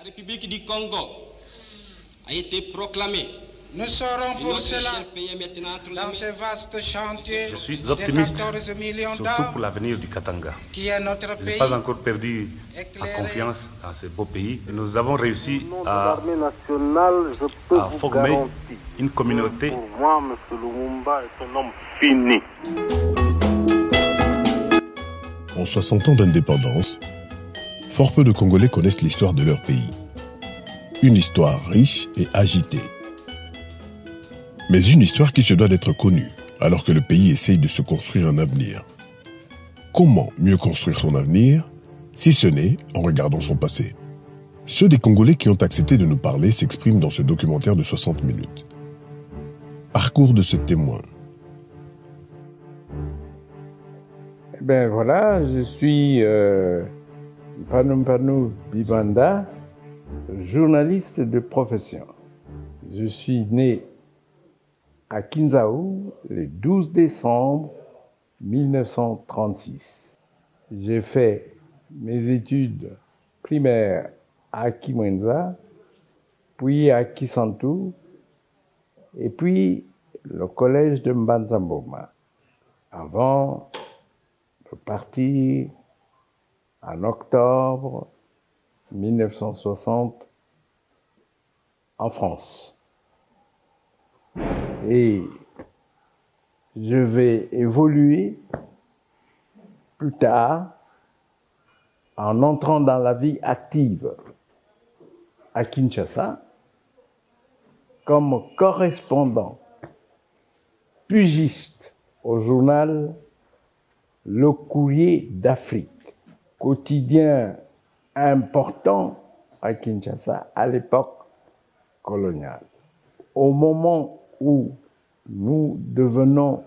La République du Congo a été proclamée. Nous serons pour cela dans ces vastes chantiers de 14 millions d'hommes, surtout pour l'avenir du Katanga. Qui est notre pays. Je n'ai pas encore perdu la confiance en ce beau pays. Nous avons réussi à former une communauté. Pour moi, M. Lumumba est un homme fini. En 60 ans d'indépendance, fort peu de Congolais connaissent l'histoire de leur pays. Une histoire riche et agitée. Mais une histoire qui se doit d'être connue, alors que le pays essaye de se construire un avenir. Comment mieux construire son avenir, si ce n'est en regardant son passé? Ceux des Congolais qui ont accepté de nous parler s'expriment dans ce documentaire de 60 minutes. Parcours de ce témoin. Ben voilà, je suis Panou Bibanda, journaliste de profession. Je suis né à Kinshasa le 12 décembre 1936. J'ai fait mes études primaires à Kimwenza, puis à Kisantu, et puis le collège de Mbanzamboma, avant de partir en octobre 1960 en France. Et je vais évoluer plus tard en entrant dans la vie active à Kinshasa comme correspondant pugiste au journal Le Courrier d'Afrique, quotidien important à Kinshasa à l'époque coloniale. Au moment où nous devenons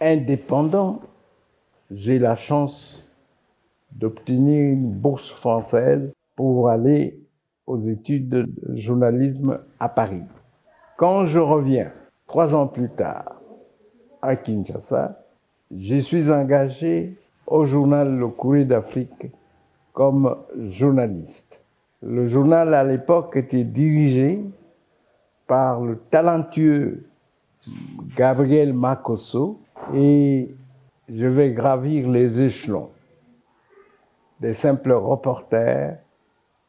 indépendants, j'ai la chance d'obtenir une bourse française pour aller aux études de journalisme à Paris. Quand je reviens 3 ans plus tard à Kinshasa, je suis engagé au journal Le Courrier d'Afrique comme journaliste. Le journal à l'époque était dirigé par le talentueux Gabriel Makosso et je vais gravir les échelons des simples reporters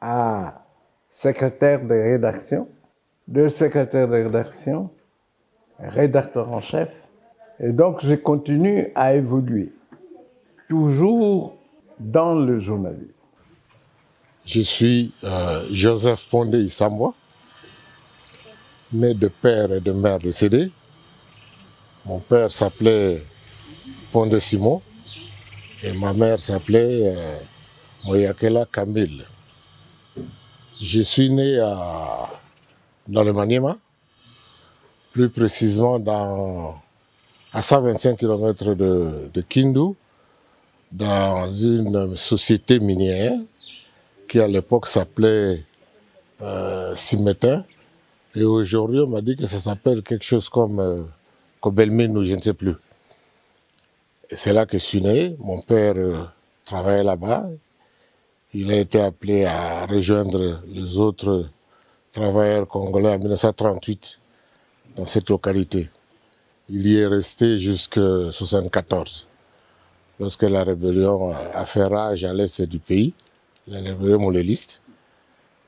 à secrétaire de rédaction, de secrétaire de rédaction, rédacteur en chef. Et donc je continue à évoluer, toujours dans le journalisme. Je suis Joseph Pondé Issamboa, né de père et de mère décédés. Mon père s'appelait Pondé Simon et ma mère s'appelait Moyakela Camille. Je suis né dans le Maniema, plus précisément à 125 km de Kindu, dans une société minière qui à l'époque s'appelait Simetin. Et aujourd'hui, on m'a dit que ça s'appelle quelque chose comme Kobelmine ou je ne sais plus. Et c'est là que je suis né. Mon père travaillait là-bas. Il a été appelé à rejoindre les autres travailleurs congolais en 1938 dans cette localité. Il y est resté jusqu'en 1974, lorsque la rébellion a fait rage à l'est du pays, la rébellion moléliste.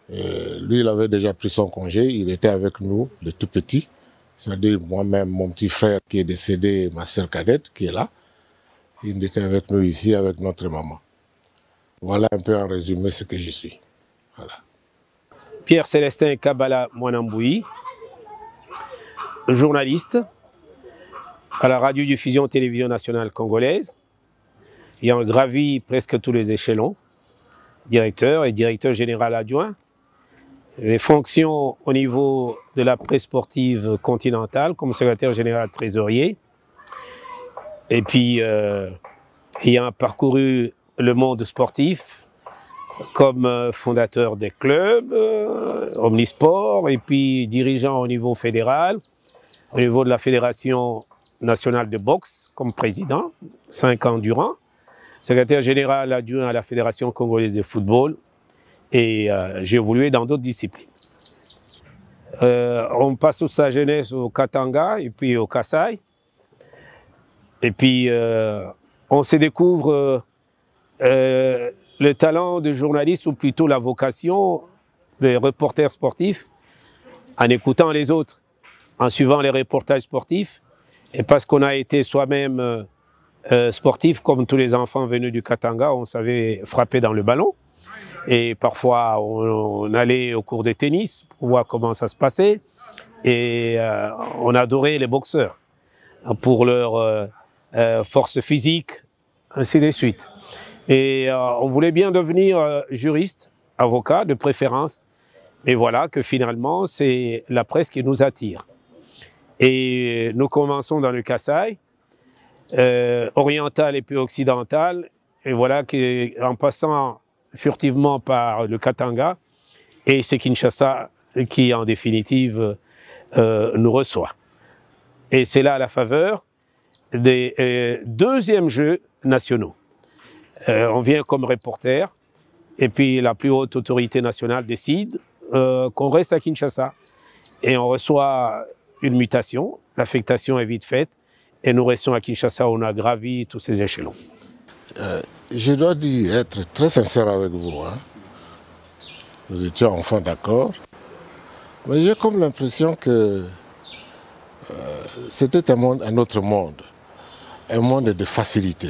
Lui, il avait déjà pris son congé, il était avec nous, les tout petits, c'est-à-dire moi-même, mon petit frère qui est décédé, ma sœur cadette qui est là. Il était avec nous ici, avec notre maman. Voilà un peu en résumé ce que je suis. Voilà. Pierre-Célestin Kabala Mwanamboui, journaliste à la radiodiffusion télévision nationale congolaise, ayant gravi presque tous les échelons, directeur et directeur général adjoint, les fonctions au niveau de la presse sportive continentale comme secrétaire général trésorier, et puis ayant parcouru le monde sportif comme fondateur des clubs, omnisport, et puis dirigeant au niveau fédéral, au niveau de la Fédération nationale de boxe comme président, 5 ans durant, secrétaire général adjoint à la Fédération congolaise de football, Et j'ai évolué dans d'autres disciplines. On passe toute sa jeunesse au Katanga et puis au Kasaï. Et puis on se découvre le talent de journaliste ou plutôt la vocation des reporters sportifs en écoutant les autres, en suivant les reportages sportifs. Et parce qu'on a été soi-même sportif, comme tous les enfants venus du Katanga, on savait frapper dans le ballon. Et parfois, on allait au cours de tennis pour voir comment ça se passait. Et on adorait les boxeurs pour leur force physique, ainsi de suite. Et on voulait bien devenir juriste, avocat de préférence. Et voilà que finalement, c'est la presse qui nous attire. Et nous commençons dans le Kasaï, oriental et puis occidental. Et voilà qu'en passant furtivement par le Katanga, et c'est Kinshasa qui, en définitive, nous reçoit. Et c'est là la faveur des deuxièmes Jeux nationaux. On vient comme reporter, et puis la plus haute autorité nationale décide qu'on reste à Kinshasa. Et on reçoit une mutation, l'affectation est vite faite, et nous restons à Kinshasa, on a gravi tous ces échelons. Je dois dire, être très sincère avec vous. Hein. Nous étions enfin d'accord, mais j'ai comme l'impression que c'était un autre monde, un monde de facilité.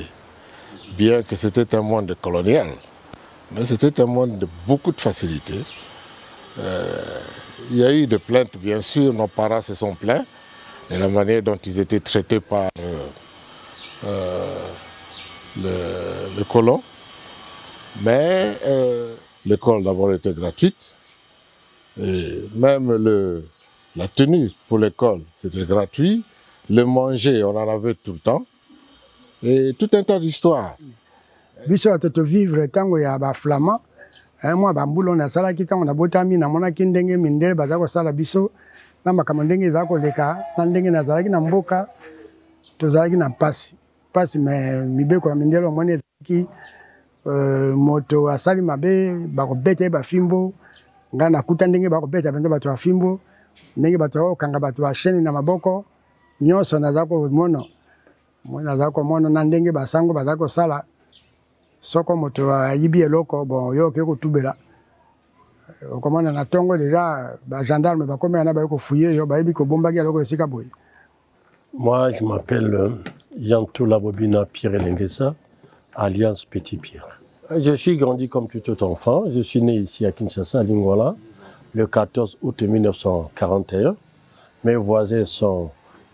Bien que c'était un monde colonial, mais c'était un monde de beaucoup de facilité. Il y a eu des plaintes, bien sûr, nos parents se sont plaints de la manière dont ils étaient traités par le colon. Mais l'école d'abord était gratuite, et même la tenue pour l'école, c'était gratuit. Le manger, on en avait tout le temps. Et tout un tas d'histoires. Biso atoto vivre tango ya ba flama, moi ba mbulo na sala kitango na botami na mona kindenge mindele bazako sala biso na makamandenge zako leka na ndenge na zalaki na mboka to zalaki na pasi me mibeko ya mindele mone ki moto asali mabe bako bete ba fimbo ngana kuta ndenge bako beta benza bato ba fimbo ndenge bato kanga bato ba chaîne na maboko nyoso na zako mono mwana zako mono na ndenge basango bazako sala soko moto ayibi eloko bon yo ke ko tubela okomana na tongo déjà ba gendarme ba komé na ba ko fouiller yo ba yibi ko bombaki eloko esika boy. Moi je m'appelle Yantoula Bobina Pierre Lengesa alias Petit Pierre. Je suis grandi comme tout enfant, je suis né ici à Kinshasa à Lingwala le 14 août 1941. Mes voisins sont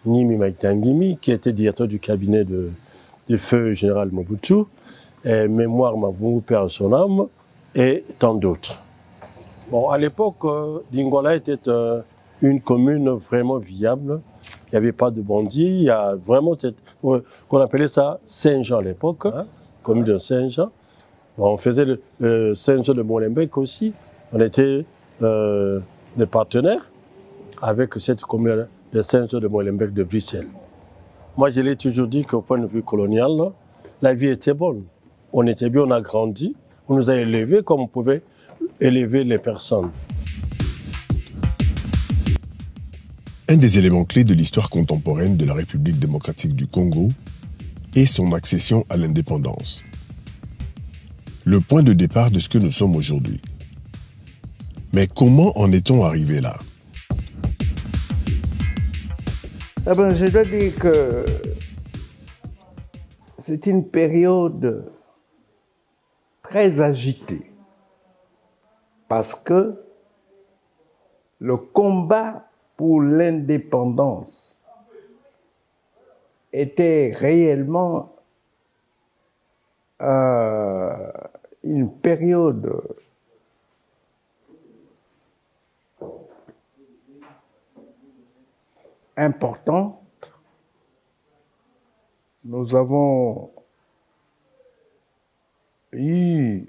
Nimi Maitangimi, qui était directeur du cabinet du feu général Mobutu, et Mémoire Mavungu, père son âme, et tant d'autres. Bon, à l'époque, Lingwala était une commune vraiment viable. Il n'y avait pas de bandits. Il y a vraiment qu'on appelait ça Saint-Jean à l'époque, hein, commune de Saint-Jean. Bon, on faisait le Saint-Jean de Molenbeek aussi. On était des partenaires avec cette commune de Saint-Jean de Molenbeek de Bruxelles. Moi, je l'ai toujours dit qu'au point de vue colonial, la vie était bonne. On était bien, on a grandi, on nous a élevés comme on pouvait élever les personnes. Un des éléments clés de l'histoire contemporaine de la République démocratique du Congo est son accession à l'indépendance. Le point de départ de ce que nous sommes aujourd'hui. Mais comment en est-on arrivé là? Ah ben, je dois dire que c'est une période très agitée parce que le combat pour l'indépendance était réellement une période importante. Nous avons eu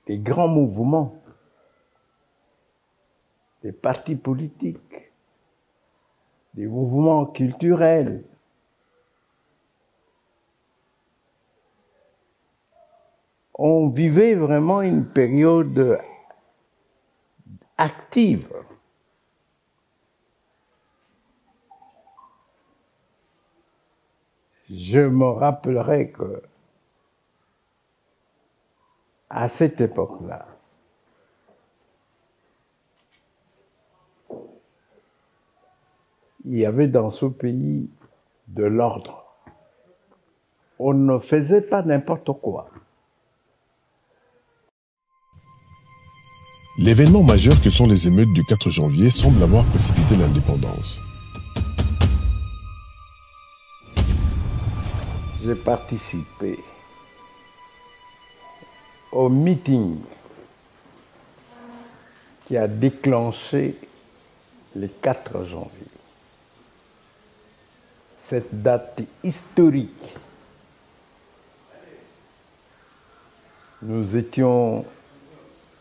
des grands mouvements, des partis politiques, des mouvements culturels. on vivait vraiment une période active. Je me rappellerai que à cette époque-là, il y avait dans ce pays de l'ordre. On ne faisait pas n'importe quoi. L'événement majeur que sont les émeutes du 4 janvier semble avoir précipité l'indépendance. J'ai participé au meeting qui a déclenché le 4 janvier. Cette date historique, nous étions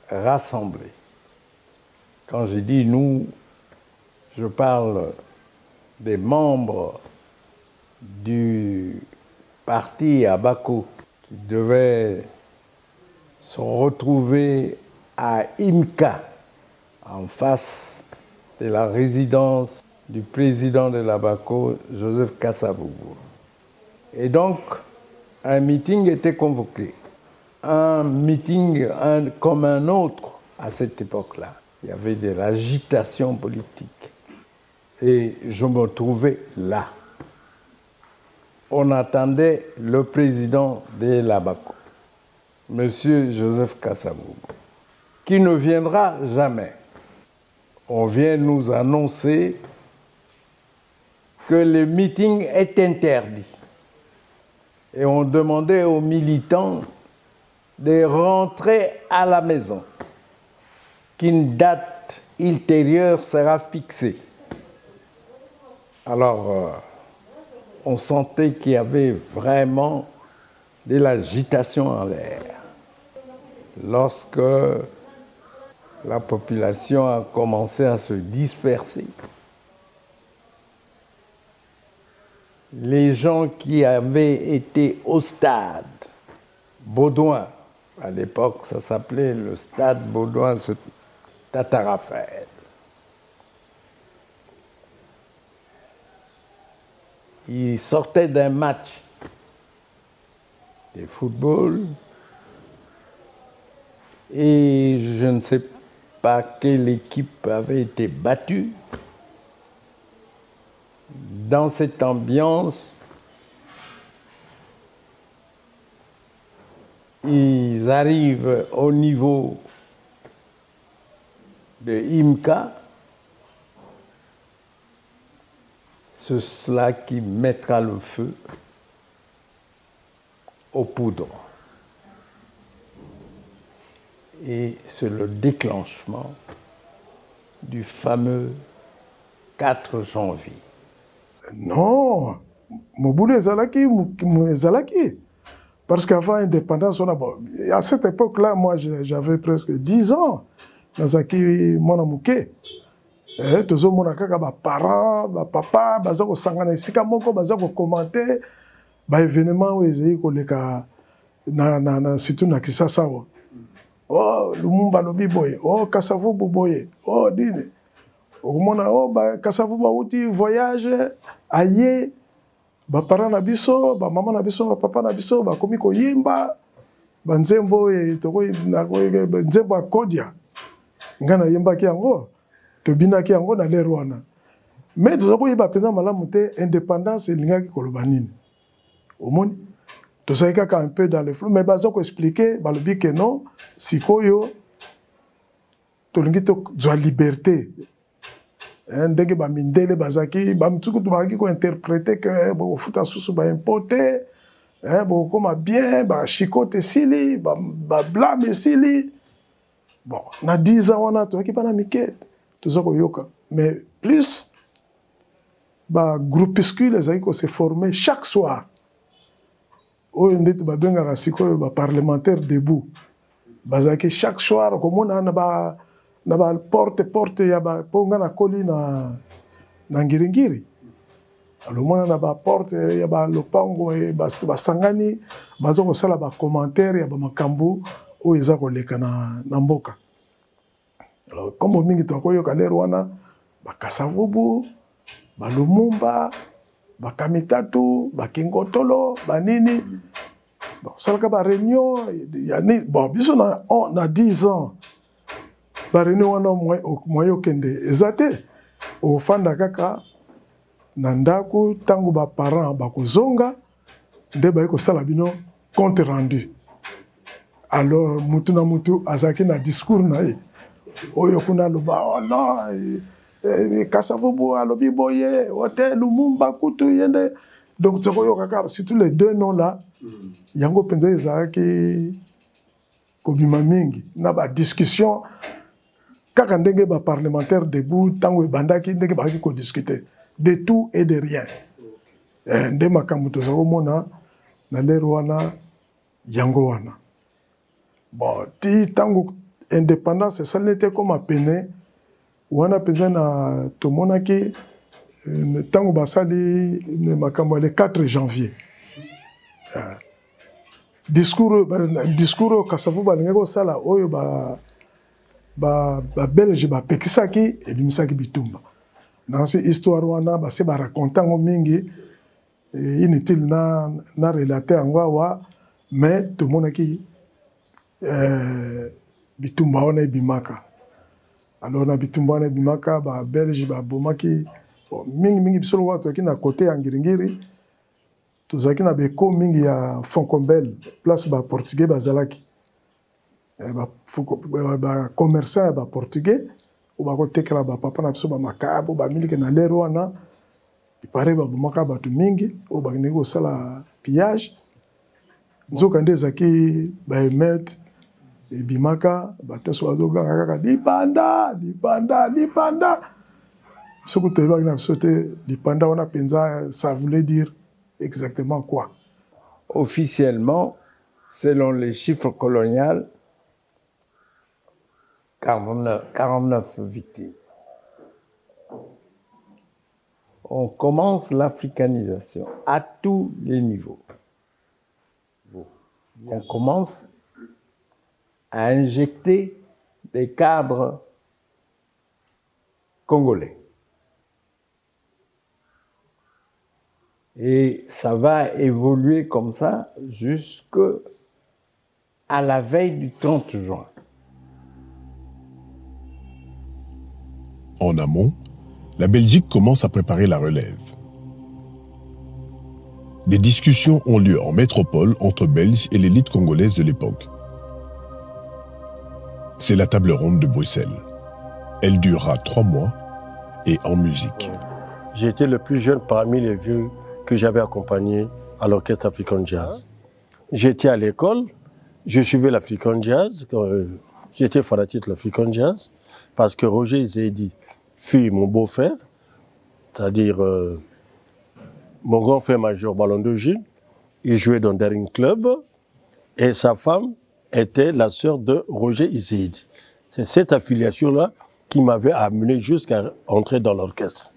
rassemblés. Quand je dis nous, je parle des membres du parti à Bako qui devaient se retrouver à Imka, en face de la résidence du président de la Bako, Joseph Kasavubu. Et donc, un meeting était convoqué. Un meeting comme un autre à cette époque-là. Il y avait de l'agitation politique. Et je me trouvais là. On attendait le président de la Bako, M. Joseph Kasavubu, qui ne viendra jamais. On vient nous annoncer que le meeting est interdit. Et on demandait aux militants de rentrer à la maison, qu'une date ultérieure sera fixée. Alors, on sentait qu'il y avait vraiment de l'agitation en l'air. Lorsque la population a commencé à se disperser, les gens qui avaient été au stade Baudouin, à l'époque ça s'appelait le stade Baudouin Tata Raphaël, ils sortaient d'un match de football et je ne sais pas quelle équipe avait été battue. Dans cette ambiance, ils arrivent au niveau de Imka. C'est cela qui mettra le feu aux poudres. Et c'est le déclenchement du fameux 4 janvier. Non, Mobutu ezalaki. Parce qu'avant l'indépendance, à cette époque-là, moi j'avais presque 10 ans. Nazaki mwana muke. Tozo mona kaka ba parents, ba papa, baza ko sangana esika moko, baza ko commenter ba événement où ezali ko leka na surtout na Kisasa. Oh, Lumumba lobi boye, oh Kasavubu boye, oh dine. Okomona oh ba Kasavubu uti voyage aye ba parents na biso, ba maman na biso, ba papa na biso ba komi ko yimba ba nzembo e toko na ko nzembo akodia. Ngana yimba ki yango to binaki yango na lero wana. Mais tozo ko yeba pesa malamu te indépendance elingaki koloba nini. Omoni to ça kaka un peu dans le flou mais bazo ko expliquer ba lobi que non sikoyo to lingi to za liberté. Ndenge ba mindele bazaki ba mtuku to baki ko interpréter que bo futa susu ba importer bo koma bien ba chicote sili ba blâme sili. Bon, na 10 ans on a to ki pa na miket to ça ko yoka mais plus ba groupuscule ezaki ko se former chaque soir. Oyo ndeti ba benga sikoyo ba parlementaire debout. Bazaki chaque soir komona na ba porte ya ba ponga na koli na ngiringiri. Alors, moi, na ba porte, il y a ba lopango et ba sangani, bazo ko sala ba commentaire, il y a ba makambu o eza ko leka na mboka. Alors, comme mingi to ko yo kalero wana, ba Kasavubu, ba Lumumba, ba Kamitatu, ba Kingotolo, ba nini. Bon, ça ka ba réunion, il y a ni bon, biso na 10 ans. Ba réunion wana moyo kende ezate o fanda kaka na ndako tango ba parents bakozonga nde ba ko sala bino compte rendu. Alors mutu na mutu azaki na discours na ye oyo kuna loba oh non Kasavubu alobi boye hotel Lumumba kutu yende. Donc tsokoyo kaka surtout les deux noms là yango penza ezaki kobima mingi na ba discussion kaka ndenge ba parlementaire debout tango bandaki ndenge ba ko discuter de tout et de rien. Nde makambo tozako mona na lero wana yango wana. Bon, ti tango indépendance ça n'était comme à peine wana penza na tomonaki tango basali makambo le 4 janvier. Discours Kasavubu balinga ko sala oyo ba Belge ba pekisaki et bimisaki bitumba. Dans cette histoire wana ba se ba raconter ngo mingi inutile na relater ngwa mais tout le monde qui bitumba wana bimaka. Alors na bitumba wana bimaka ba Belge ba bomaki mingi bisolo watu na côté ya Ngiringiri tozaki na beko mingi ya Foncombel place ba portugais bazalaki ba commerçant ba portugais ou ba ko tekela ba papa na biso ba makabo ba miliki na lero wana ipare ba bomaka batu mingi o ba nego sala pillage nzoka nde zaki ba emet e bimaka bato so azoga kaka libanda ce que tu as sauté du panda, on a pensé, ça voulait dire exactement quoi? Officiellement, selon les chiffres coloniales, 49 victimes. On commence l'africanisation à tous les niveaux. On commence à injecter des cadres congolais. Et ça va évoluer comme ça jusqu'à la veille du 30 juin. En amont, la Belgique commence à préparer la relève. Des discussions ont lieu en métropole entre Belges et l'élite congolaise de l'époque. C'est la table ronde de Bruxelles. Elle durera 3 mois et en musique. J'ai été le plus jeune parmi les vieux que j'avais accompagné à l'orchestre African Jazz. J'étais à l'école, je suivais l'African Jazz, j'étais fanatique de l'African Jazz, parce que Roger Izedi fut mon beau-frère, c'est-à-dire mon grand frère major Ballon de Gilles. Il jouait dans Daring Club et sa femme était la sœur de Roger Izedi. C'est cette affiliation-là qui m'avait amené jusqu'à entrer dans l'orchestre.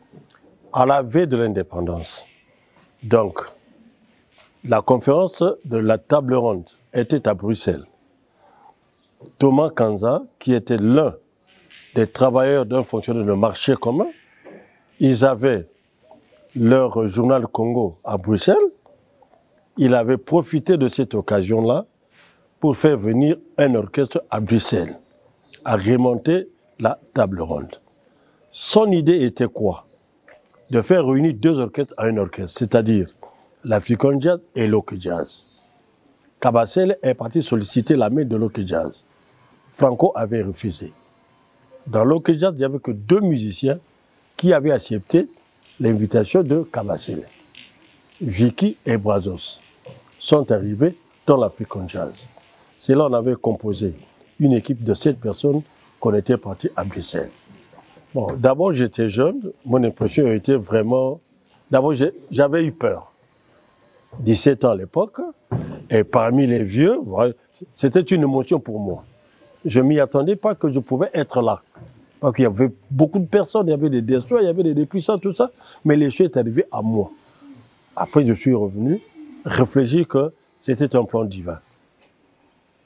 À la veille de l'indépendance. Donc, la conférence de la table ronde était à Bruxelles. Thomas Kanza, qui était l'un des travailleurs d'un fonctionnaire de marché commun, ils avaient leur journal Congo à Bruxelles. Il avait profité de cette occasion-là pour faire venir un orchestre à Bruxelles, à remonter la table ronde. Son idée était quoi? De faire réunir 2 orchestres à un orchestre, c'est-à-dire l'African Jazz et l'Ok Jazz. Kabasele est parti solliciter la main de l'Ok Jazz. Franco avait refusé. Dans l'Ok Jazz, il n'y avait que 2 musiciens qui avaient accepté l'invitation de Kabasele. Vicky et Brazos sont arrivés dans l'African Jazz. C'est là qu'on avait composé une équipe de 7 personnes qu'on était parti à Bruxelles. Bon, d'abord, j'étais jeune, mon impression était vraiment... D'abord, j'avais eu peur. 17 ans à l'époque, et parmi les vieux, c'était une émotion pour moi. Je ne m'y attendais pas que je pouvais être là. Parce qu'il y avait beaucoup de personnes, il y avait des destroyers, il y avait des puissants, tout ça. Mais les choses est arrivé à moi. Après, je suis revenu, réfléchir que c'était un plan divin.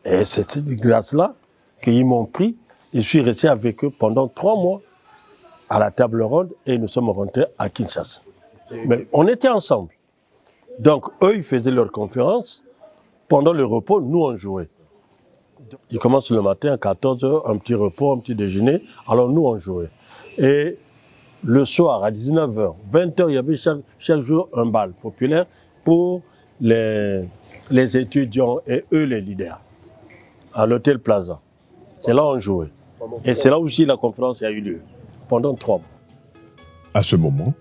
Et c'est cette grâce-là qu'ils m'ont pris. Et je suis resté avec eux pendant 3 mois à la table ronde et nous sommes rentrés à Kinshasa. Mais on était ensemble. Donc, eux, ils faisaient leur conférence. Pendant le repos, nous, on jouait. Ils commencent le matin à 14 h, un petit repos, un petit déjeuner. Alors, nous, on jouait. Et le soir, à 19 h, 20 h, il y avait chaque jour un bal populaire pour les étudiants et eux, les leaders, à l'hôtel Plaza. C'est là où on jouait. Et c'est là aussi la conférence a eu lieu, pendant 3 mois. À ce moment,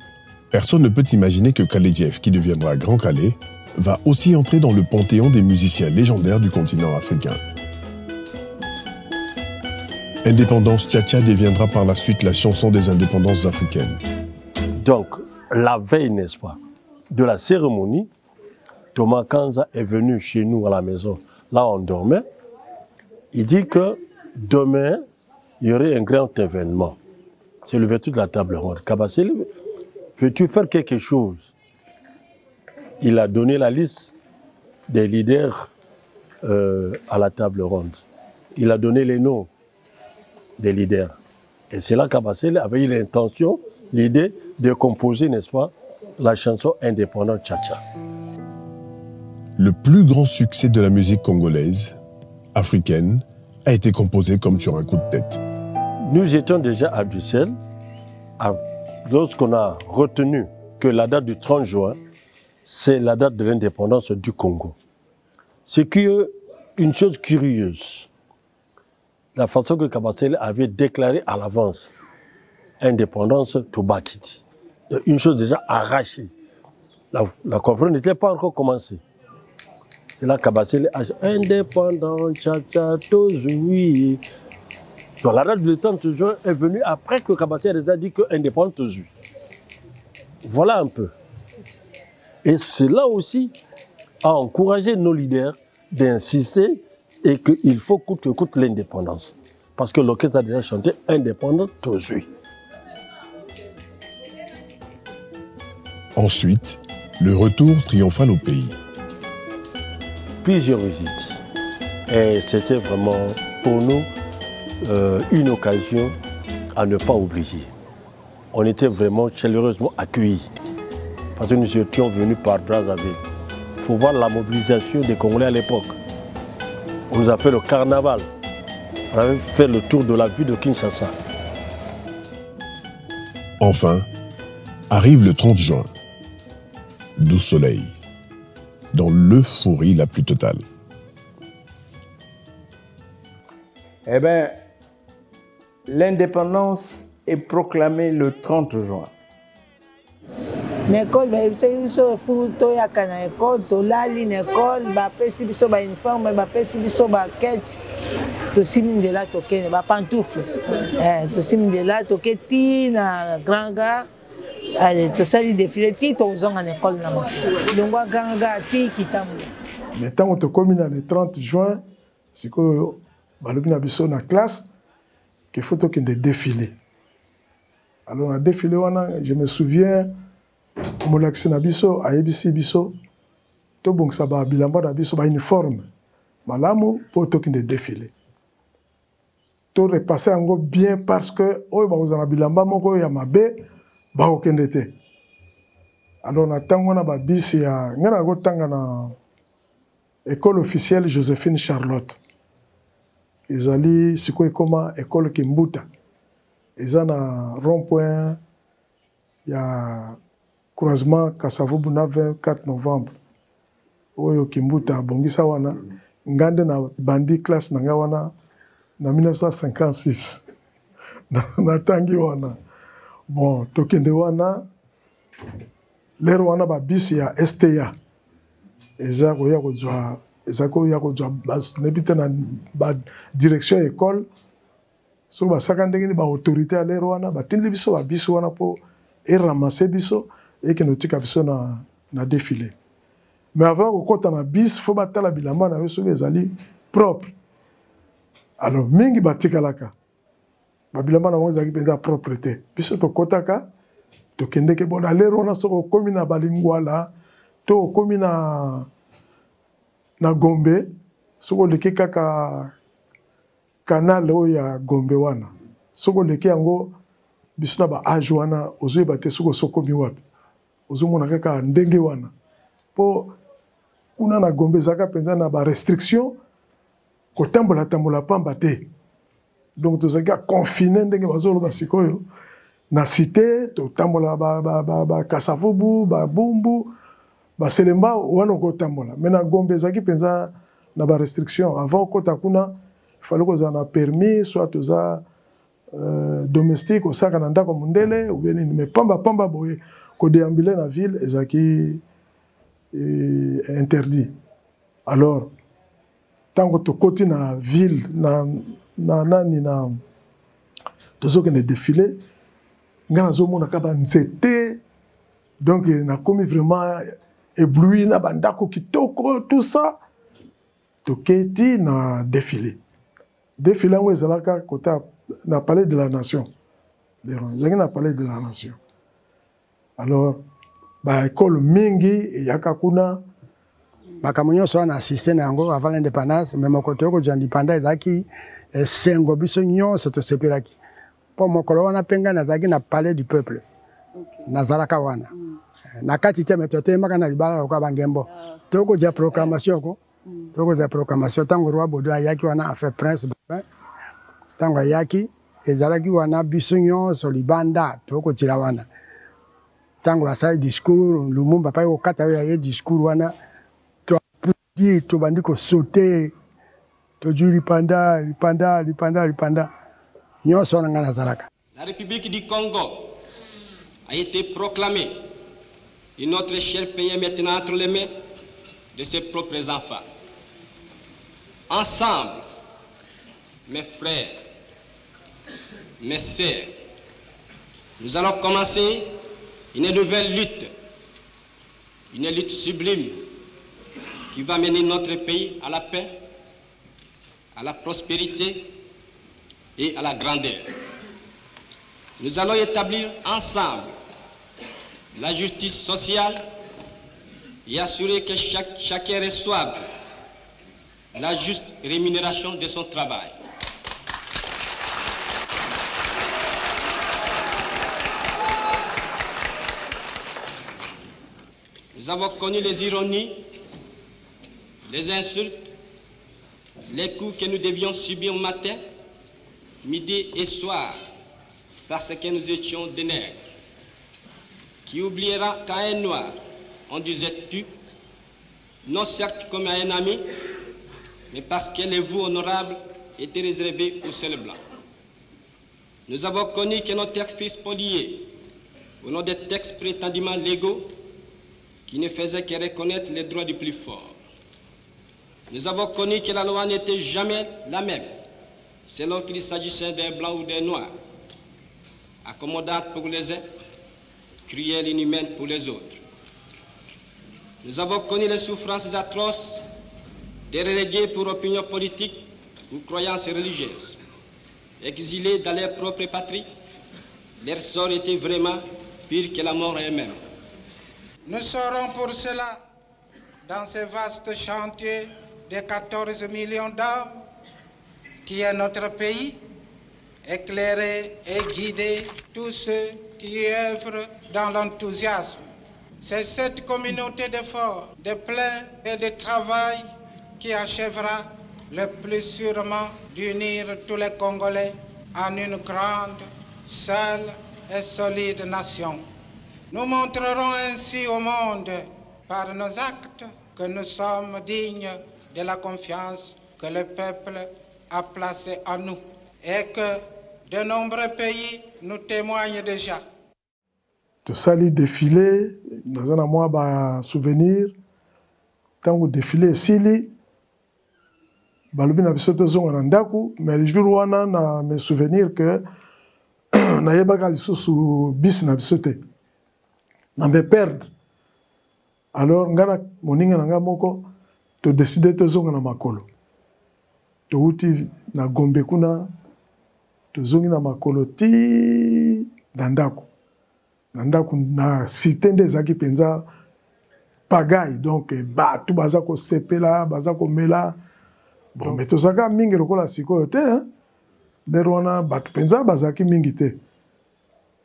personne ne peut imaginer que Kaledjiev, qui deviendra Grand Calais, va aussi entrer dans le panthéon des musiciens légendaires du continent africain. Indépendance Tcha-Tcha deviendra par la suite la chanson des indépendances africaines. Donc, la veille, n'est-ce pas, de la cérémonie, Thomas Kanza est venu chez nous à la maison, là on dormait. Il dit que demain, il y aurait un grand événement. C'est l'ouverture de la table ronde. Kabasele, veux-tu faire quelque chose? Il a donné la liste des leaders à la table ronde. Il a donné les noms des leaders. Et c'est là qu'Abasele avait eu l'intention, l'idée de composer, n'est-ce pas, la chanson indépendante Tcha-Tcha. Le plus grand succès de la musique congolaise, africaine, a été composé comme sur un coup de tête. Nous étions déjà à Bruxelles, lorsqu'on a retenu que la date du 30 juin, c'est la date de l'indépendance du Congo. C'est une chose curieuse. La façon que Kabasele avait déclaré à l'avance indépendance Tobakiti. Une chose déjà arrachée. La conférence n'était pas encore commencée. C'est là que Kabasele a dit indépendant, Tcha-Tcha, Tozui. Donc la date du 30 juin est venue après que Kabasele a dit que indépendant Tozui. Voilà un peu. Et cela aussi a encouragé nos leaders d'insister et qu'il faut coûte que coûte l'indépendance. Parce que l'orchestre a déjà chanté indépendant Tozui. Ensuite, le retour triomphal au pays. Plusieurs visites. Et c'était vraiment pour nous une occasion à ne pas oublier. On était vraiment chaleureusement accueillis. Parce que nous étions venus par Brazzaville. Il faut voir la mobilisation des Congolais à l'époque. On nous a fait le carnaval. On avait fait le tour de la ville de Kinshasa. Enfin, arrive le 30 juin. Doux soleil. Dans l'euphorie la plus totale. Eh bien, l'indépendance est proclamée le 30 juin. L'école, c'est une chose fou, toyaka na école, tolali na école, bapesi biso ba uniforme, bapesi biso ba ketch, tosimi de la tokene, ba pantoufle, tosimi de la toketi na grand gars, allez, tosali défilé ti tozonga na école na mo. Longwa grand gars ti kitamu. Mais tant que tokomi na le 30 juin, c'est que balobi na biso na classe qu'il faut tokende défilé. Alors on a défilé wana, je me souviens molakisi na biso ayebisi biso tobongisa bilamba na biso ba uniforme malamu po tokende défilé. To repasser yango bien parce que oyo bakozala bilamba moko ya mabe bakokende te. Alors na tango na babisi ya ngana kotanga na école officielle Joséphine Charlotte. Ezali sikoyo ekoma école Kimbuta. Eza na rond-point ya croisement Kasavubu na 24 novembre. Oyo Kimbuta bongisa wana ngande na bandi classe na nga wana na 1956. na tangi wana. Bon, tokende wana lero wana ba bisi ya STA. Eza koya kozwa nebite na ba direction école. So ba sakandenge ba autorité à lero wana batindi biso ba bisi wana po et ramasser biso et que nous tika biso na défilé. Mais avant qu'on compte na bis, faut battre la bilamba na biso les ali propre. Alors mingi batika laka. babilamba na bango ezalaki mpenza propre te biso tokɔtaka tokendeke bon na lero wana soki okomi na balingwala to okomi na Gombe soki oleki kaka canal oyo ya Gombe wana soki oleki yango biso na baage wana ozoyeba te soki osokomi wapi ozomona kaka ndenge wana mpo kuna na Gombe ezalaka mpenza na barestriction kotambola pamba te donc tozalaki confine ndenge bazoloba sikoyo na cité totambola bakasavubu babumbu baselemba wana okotambola mais na Gombe ezalaki mpenza na barestriction avant okota kuna ifale kozala na permis soit toza domestique osaka na ndako mondele ou bien nini mais pamba boye kodéambule na ville ezalaki interdit alors tango tokoti na ville na tozokende défilé nga nazomona ka banzete donc nakomi vraiment ébloui na bandako kitoko tout ça toketi na défilé yango ezalaka kota na palais de la nation ezalaki na palais de la nation alors baekole mingi eyaka kuna makambo nyonso wana assiste na yango avant l'indépendance mais mokoto okozwa indépendance ezalaki esengo biso nyonso tosepelaki mpo mokolo wana mpe ngai nazalaki na palais du peuple nazalaka wana na kati te me totemaka na libala lokola bangembo tokozwa proclamation ko tokozwa proclamation ntango roi Baudouin ayaki wana afe prince ntango ayaki ezalaki wana biso nyonso libanda tokozila wana ntango basali discours Lumumba mpai kokata oyo aye discours wana tobandi kosaute tozwi lipanda nyonso wana ngai nazalaka. La République du Congo a été proclamée et notre cher pays est maintenant entre les mains de ses propres enfants. Ensemble, mes frères, mes sœurs, nous allons commencer une nouvelle lutte sublime qui va mener notre pays à la paix, à la prospérité et à la grandeur. Nous allons établir ensemble la justice sociale et assurer que chacun reçoive la juste rémunération de son travail. Nous avons connu les ironies, les insultes, les coups que nous devions subir au matin, midi et soir, parce que nous étions des nègres. Qui oubliera qu'à un noir, on disait tu, non certes comme à un ami, mais parce que les voeux honorables étaient réservés aux seuls blancs. Nous avons connu que nos terres furent spoliées au nom des textes prétendument légaux qui ne faisaient que reconnaître les droits du plus fort. Nous avons connu que la loi n'était jamais la même, selon qu'il s'agissait d'un blanc ou d'un noir, accommodante pour les uns, cruelle et inhumaine pour les autres. Nous avons connu les souffrances atroces des relégués pour opinion politique ou croyances religieuses. Exilés dans leur propre patrie, leur sort était vraiment pire que la mort elle-même. Nous serons pour cela, dans ce vaste chantier de 14 millions d'âmes, qui est notre pays, éclairer et guider tous ceux qui œuvrent dans l'enthousiasme. C'est cette communauté d'efforts, de plein et de travail qui achèvera le plus sûrement d'unir tous les Congolais en une grande, seule et solide nation. Nous montrerons ainsi au monde, par nos actes, que nous sommes dignes de la confiance que le peuple a placée en nous et que de nombreux pays nous témoignent déjà. tosali défilé naza na mwa basouvenir ntango défilé esili balobi na biso tozonga na ndako mais le jour wana na mes souvenirs que nayebaka lisusu bisi na biso te na mbe perdre alors nga na moninga na nga moko todeside tozonga na makolo touti na Gombe kuna tozongi na makolo ti na ndako na cité nde ezalaki mpenza pagaille, donc bato baza kosepela baza komela bon mais tozalaka mingi lokola sikoyo te ndere wana bato mpenza bazalaki mingi te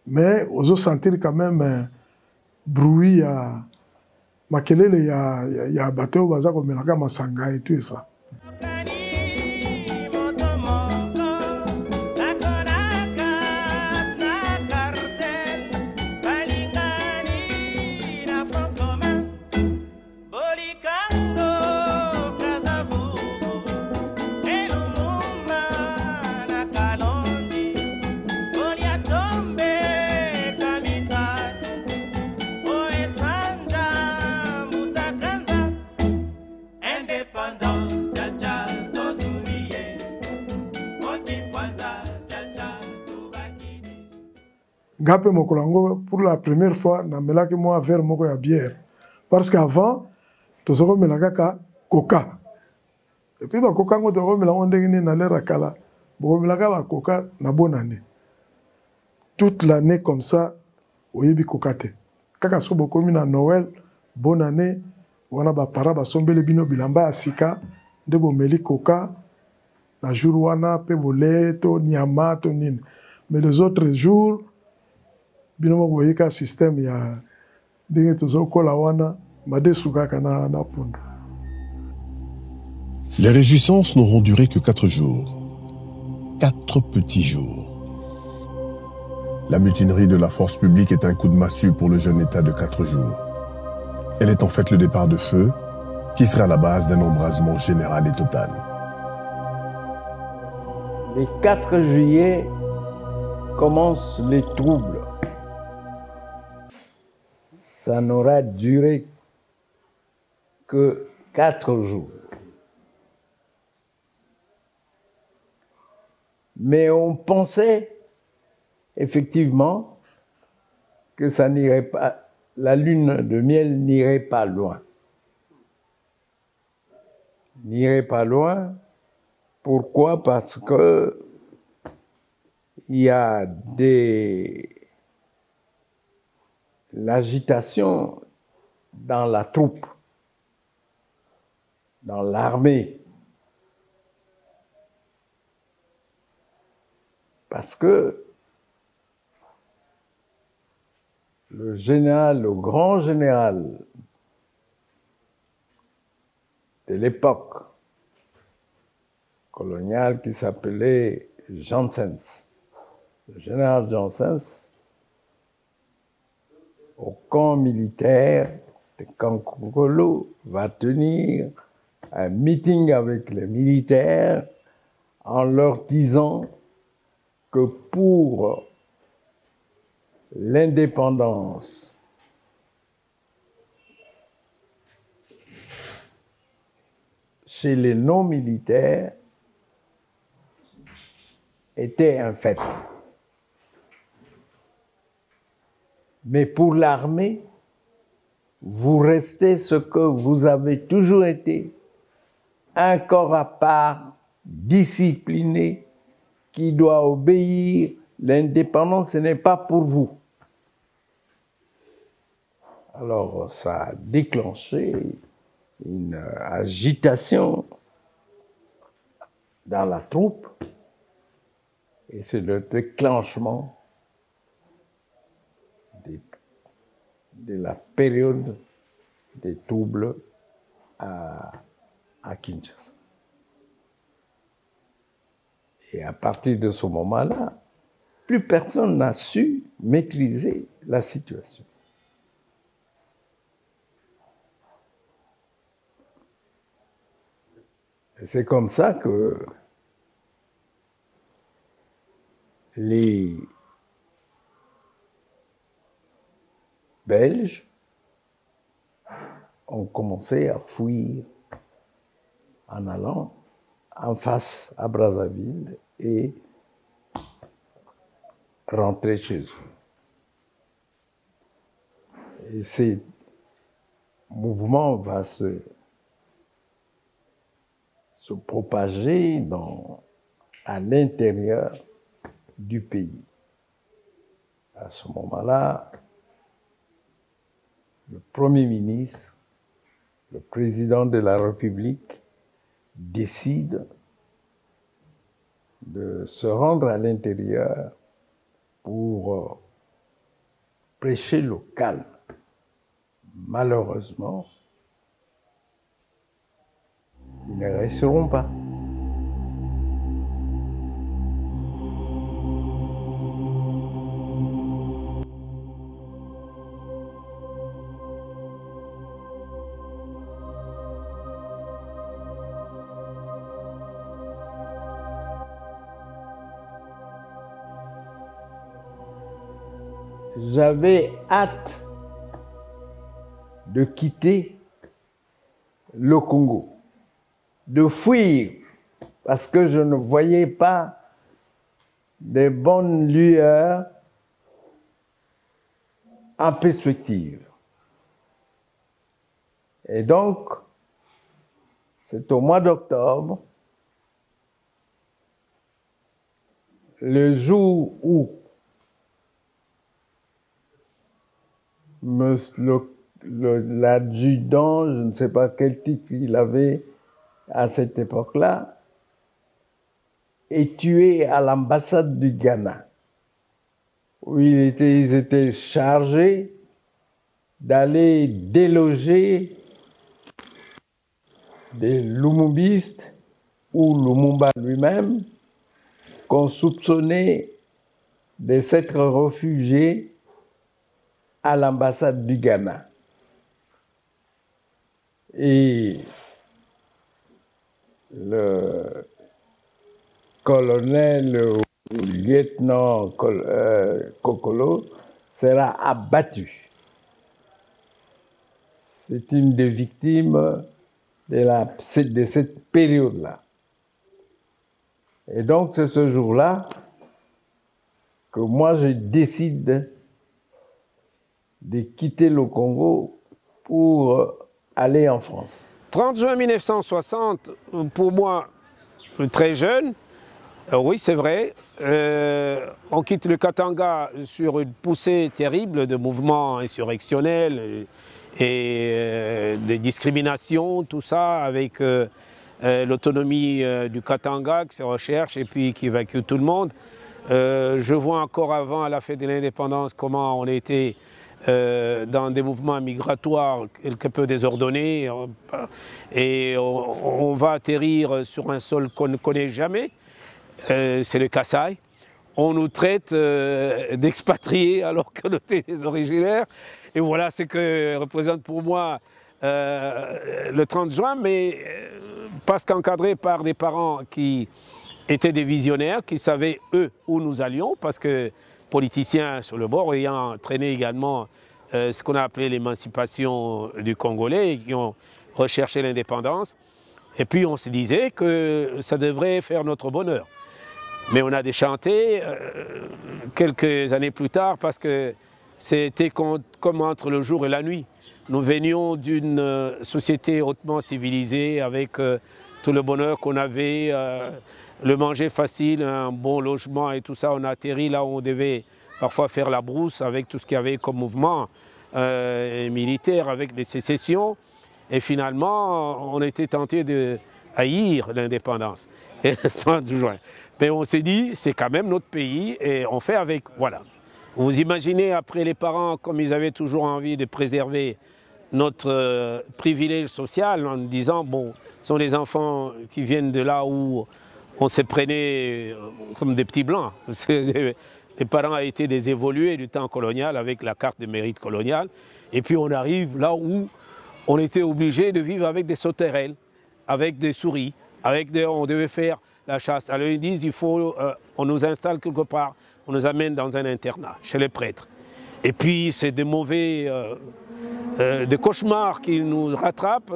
mais ozosentir quand même bruit ya makelele ya bato oyo baza komelaka masanga et tout ça. Gapé Mokolango, pour la première fois, na melaki moi verre moko ya bière. Parce qu'avant, tous on melaka coca. Et puis ba coca ngo to melaka ndenge na lera kala. Bo melaka ba coca na bonne année. Toute l'année comme ça, oyebi coca te. Kaka so boko mi na Noël, bonne année, wana ba para ba sombele bino bilamba asika, de bo meli coca. La jour wana pe boleto, nyama to nini. Mais les autres jours binomo boyeka système ya ndenge tozokola wana madesukaka na punda. Les réjouissances n'auront duré que 4 jours. 4 petits jours. La mutinerie de la force publique est un coup de massue pour le jeune État de 4 jours. Elle est en fait le départ de feu qui sera la base d'un embrasement général et total. Le 4 juillet commencent les troubles. Ça n'aura duré que 4 jours. Mais on pensait effectivement que ça n'irait pas, la lune de miel n'irait pas loin. N'irait pas loin. Pourquoi? Parce que il y a l'agitation dans la troupe, dans l'armée. Parce que le grand général de l'époque coloniale qui s'appelait Janssens, le général Janssens, au camp militaire de Kankolo, va tenir un meeting avec les militaires en leur disant que pour l'indépendance chez les non-militaires était un fait. Mais pour l'armée, vous restez ce que vous avez toujours été, un corps à part, discipliné, qui doit obéir. L'indépendance, ce n'est pas pour vous. Alors, ça a déclenché une agitation dans la troupe, et c'est le déclenchement de la période des troubles à Kinshasa. Et à partir de ce moment-là, plus personne n'a su maîtriser la situation. Et c'est comme ça que les Belges ont commencé à fuir en allant en face à Brazzaville et rentrer chez eux. Et ce mouvement va se propager à l'intérieur du pays. À ce moment-là, le Premier ministre, le président de la République, décide de se rendre à l'intérieur pour prêcher le calme. Malheureusement, ils ne resteront pas. J'avais hâte de quitter le Congo, de fuir, parce que je ne voyais pas des bonnes lueurs en perspective. Et donc, c'est au mois d'octobre, le jour où l'adjudant, je ne sais pas quel titre il avait à cette époque-là, est tué à l'ambassade du Ghana, où ils étaient chargés d'aller déloger des lumumbistes ou Lumumba lui-même, qu'on soupçonnait de s'être réfugiés à l'ambassade du Ghana. Et le colonel ou lieutenant Kokolo sera abattu. C'est une des victimes de cette période-là. Et donc c'est ce jour-là que moi je décide de quitter le Congo pour aller en France. 30 juin 1960, pour moi, très jeune, oui c'est vrai, on quitte le Katanga sur une poussée terrible de mouvements insurrectionnels et de discriminations, tout ça, avec l'autonomie du Katanga qui se recherche et puis qui évacue tout le monde. Je vois encore avant, à la fête de l'indépendance, comment on était dans des mouvements migratoires quelque peu désordonnés et on va atterrir sur un sol qu'on ne connaît jamais, c'est le Kasaï. On nous traite d'expatriés alors qu'on était des originaires et voilà ce que représente pour moi le 30 juin, mais parce qu'encadré par des parents qui étaient des visionnaires, qui savaient eux où nous allions, parce que politiciens sur le bord ayant entraîné également ce qu'on a appelé l'émancipation du Congolais et qui ont recherché l'indépendance. Et puis on se disait que ça devrait faire notre bonheur. Mais on a déchanté quelques années plus tard parce que c'était comme entre le jour et la nuit. Nous venions d'une société hautement civilisée avec tout le bonheur qu'on avait, le manger facile, un bon logement et tout ça. On a atterri là où on devait parfois faire la brousse avec tout ce qu'il y avait comme mouvement militaire, avec des sécessions. Et finalement, on était tenté de haïr l'indépendance. Mais on s'est dit, c'est quand même notre pays et on fait avec. Voilà. Vous imaginez, après les parents, comme ils avaient toujours envie de préserver notre privilège social en disant, bon, ce sont les enfants qui viennent de là où on se prenait comme des petits blancs. Les parents étaient des évolués du temps colonial avec la carte de mérite coloniale. Et puis on arrive là où on était obligé de vivre avec des sauterelles, avec des souris, on devait faire la chasse. Alors ils disent, on nous installe quelque part, on nous amène dans un internat, chez les prêtres. Et puis c'est des des cauchemars qui nous rattrapent,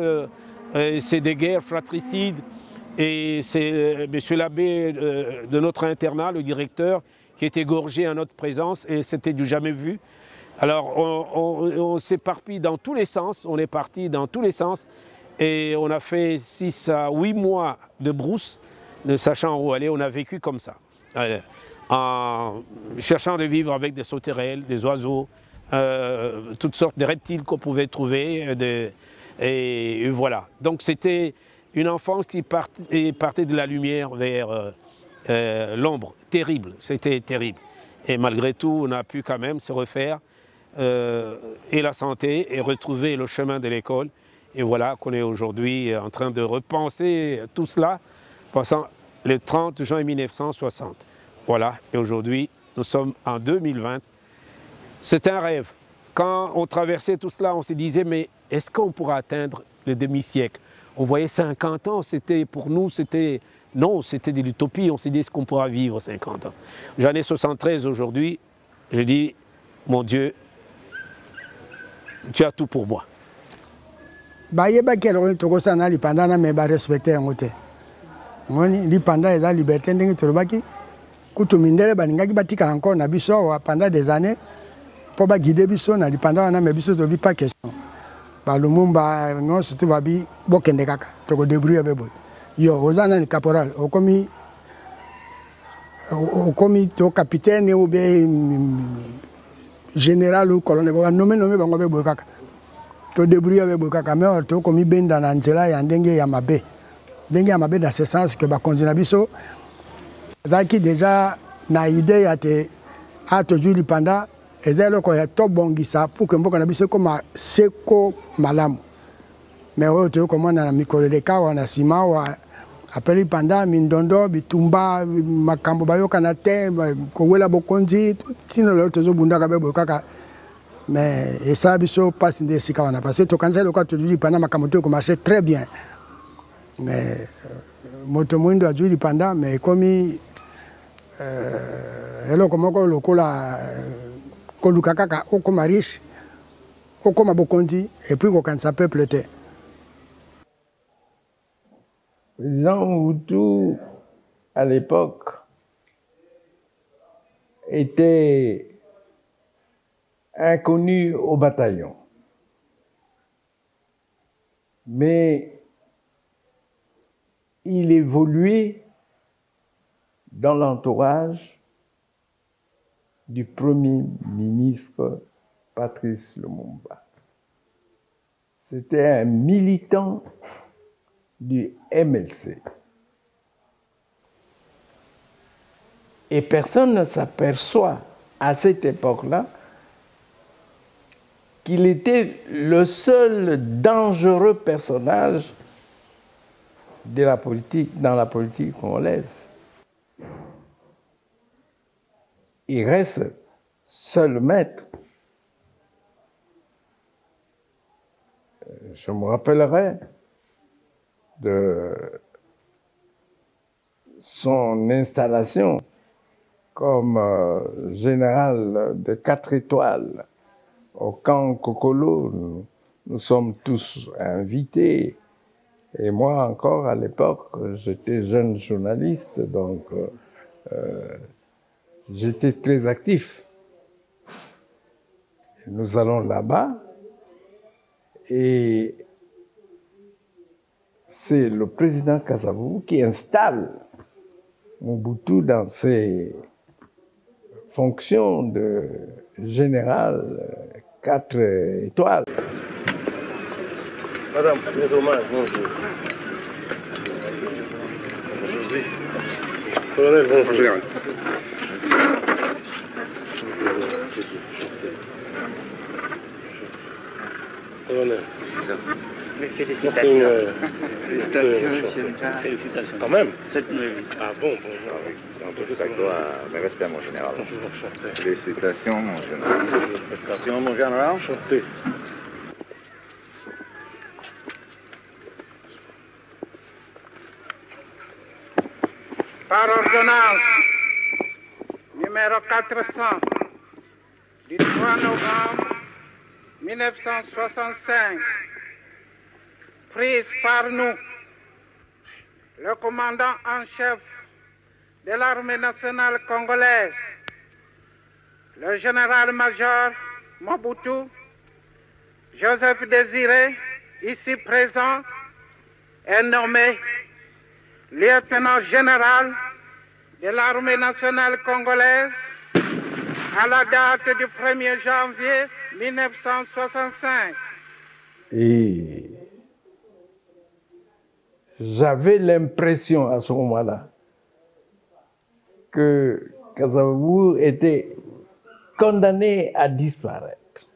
c'est des guerres fratricides. Et c'est monsieur l'abbé de notre internat, le directeur, qui est égorgé en notre présence et c'était du jamais vu. Alors on s'éparpille dans tous les sens, on est parti dans tous les sens et on a fait 6 à 8 mois de brousse, ne sachant où aller, on a vécu comme ça. en cherchant de vivre avec des sauterelles, des oiseaux, toutes sortes de reptiles qu'on pouvait trouver. Et voilà. Donc c'était une enfance qui partait de la lumière vers l'ombre. Terrible, c'était terrible. Et malgré tout, on a pu quand même se refaire et la santé et retrouver le chemin de l'école. Et voilà qu'on est aujourd'hui en train de repenser tout cela, pensant le 30 juin 1960. Voilà, et aujourd'hui, nous sommes en 2020. C'est un rêve. Quand on traversait tout cela, on se disait, mais est-ce qu'on pourra atteindre le demi-siècle? On voyait 50 ans, c'était pour nous, c'était... Non, c'était de l'utopie, on s'est dit, est-ce qu'on pourra vivre 50 ans? J'en ai 73 aujourd'hui, je dis, mon Dieu, tu as tout pour moi. Bayebaki eloko tokosana lipanda na me barespecte yango te ngoni lipanda eza liberté ndenge tolobaki kutu mindele balingaki batikala encore na biso awa pendant des années mpo baguide biso na lipanda wana me biso tobi pas question balumumba nyonso to babi bokende kaka tokodébrouille be boye yo oza nani caporal okomi to capitaine ou bien général ou colonel nommé bango be boye kaka to débrouiller avec bokaka mais to komi benda na nzela ya ndenge ya mabe dans ce sens que ba konzina biso zaki déjà na idée ya te a toujours lipanda ezelo ko ya to bongisa pour que mboka na biso koma seko malamu mais oyo to komona na mikolo de kawa na sima wa apeli panda mindondo bitumba makambo bayoka na te ko wela bokonzi tino lo tozo bunda ka be bokaka mais et ça biso passe des sikawana parce que to kanza le quoi tu dis pendant ma kamoto ko marché très bien mais moto mwindo a juli pendant mais comme elo komoko lokola koluka kaka okoma riche okoma bokonzi et puis ko kanza peuple te. Président Mobutu à l'époque était inconnu au bataillon. Mais il évoluait dans l'entourage du Premier ministre Patrice Lumumba. C'était un militant du MLC. Et personne ne s'aperçoit à cette époque-là qu'il était le seul dangereux personnage de la politique, dans la politique congolaise. Il reste seul maître. Je me rappellerai de son installation comme général de 4 étoiles au camp Kokolo. Nous sommes tous invités. Et moi encore, à l'époque, j'étais jeune journaliste, donc j'étais très actif. Nous allons là-bas et c'est le président Kasavubu qui installe Mobutu dans ses fonctions de général 4 étoiles. Madame, mes hommages, bonjour. Colonel, bonjour. Colonel. Mes félicitations. Félicitations. Félicitations. Quand même. Cette nuit. Ah bon, Mes respects, mon général. Enchanté. Félicitations, mon général. Félicitations, mon général. Enchanté. Par ordonnance numéro 400 du 3 novembre 1965, prise par nous, le commandant en chef de l'armée nationale congolaise, le général-major Mobutu, Joseph Désiré, ici présent, est nommé lieutenant général de l'armée nationale congolaise à la date du 1er janvier 1965. Et j'avais l'impression à ce moment-là que Kasavubu était condamné à disparaître.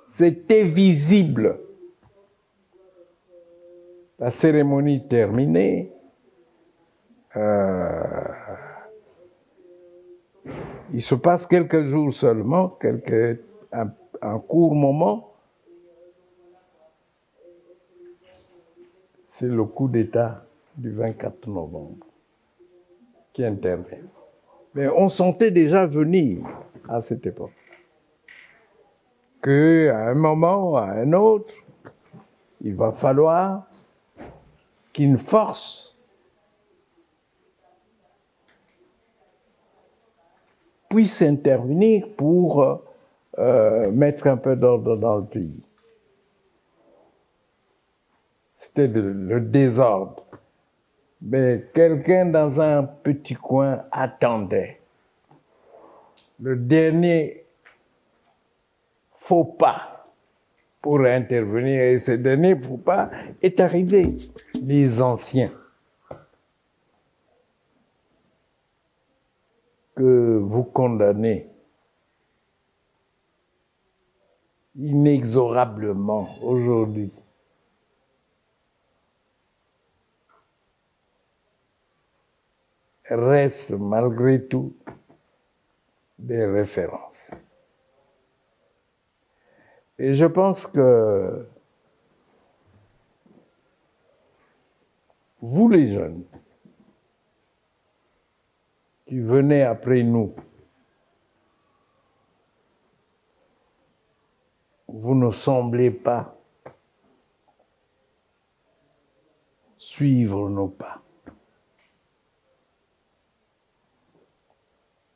C'était visible. La cérémonie terminée, il se passe quelques jours seulement, un court moment, c'est le coup d'État du 24 novembre qui intervient. Mais on sentait déjà venir à cette époque qu'à un moment ou à un autre, il va falloir qu'une force puisse intervenir pour mettre un peu d'ordre dans le pays. C'était le désordre. Mais quelqu'un dans un petit coin attendait. Le dernier faux pas pour intervenir, et ce dernier faux pas est arrivé. Les anciens que vous condamnez inexorablement aujourd'hui restent malgré tout des références. Et je pense que vous les jeunes qui venez après nous, vous ne semblez pas suivre nos pas.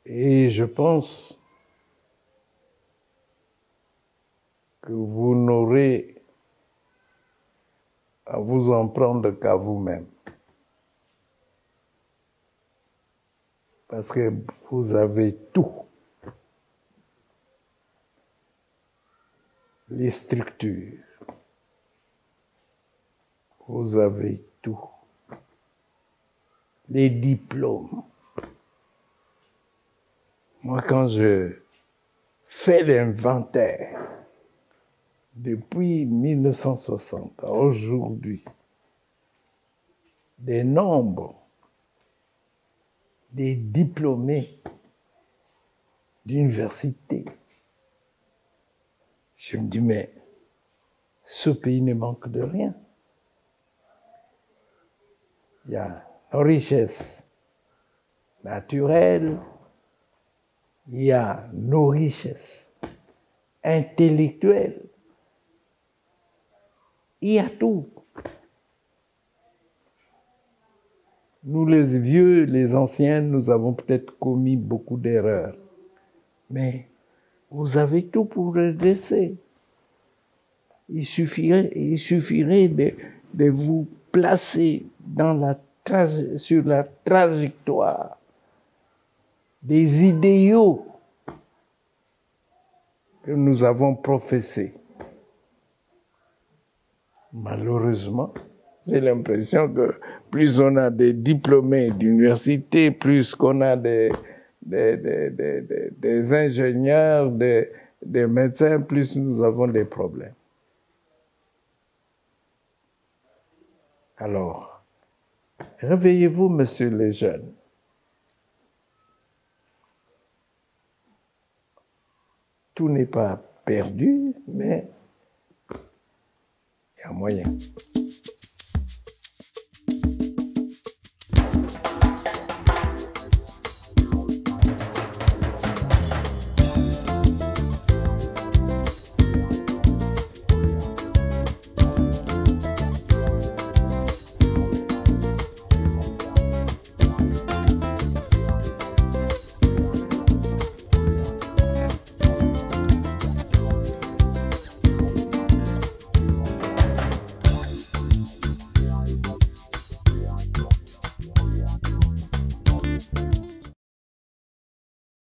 Et je pense que vous n'aurez à vous en prendre qu'à vous-même. Parce que vous avez tout. Les structures. Vous avez tout. Les diplômes. Moi, quand je fais l'inventaire, depuis 1960 à aujourd'hui, des nombres des diplômés d'université, je me dis, mais ce pays ne manque de rien. Il y a nos richesses naturelles, il y a nos richesses intellectuelles, il y a tout. Nous, les vieux, les anciens, nous avons peut-être commis beaucoup d'erreurs. Mais vous avez tout pour redresser. Il suffirait de vous placer sur la trajectoire des idéaux que nous avons professés. Malheureusement, j'ai l'impression que plus on a des diplômés d'université, plus qu'on a des ingénieurs, des médecins, plus nous avons des problèmes. Alors, réveillez-vous, messieurs les jeunes. Tout n'est pas perdu, mais il y a moyen.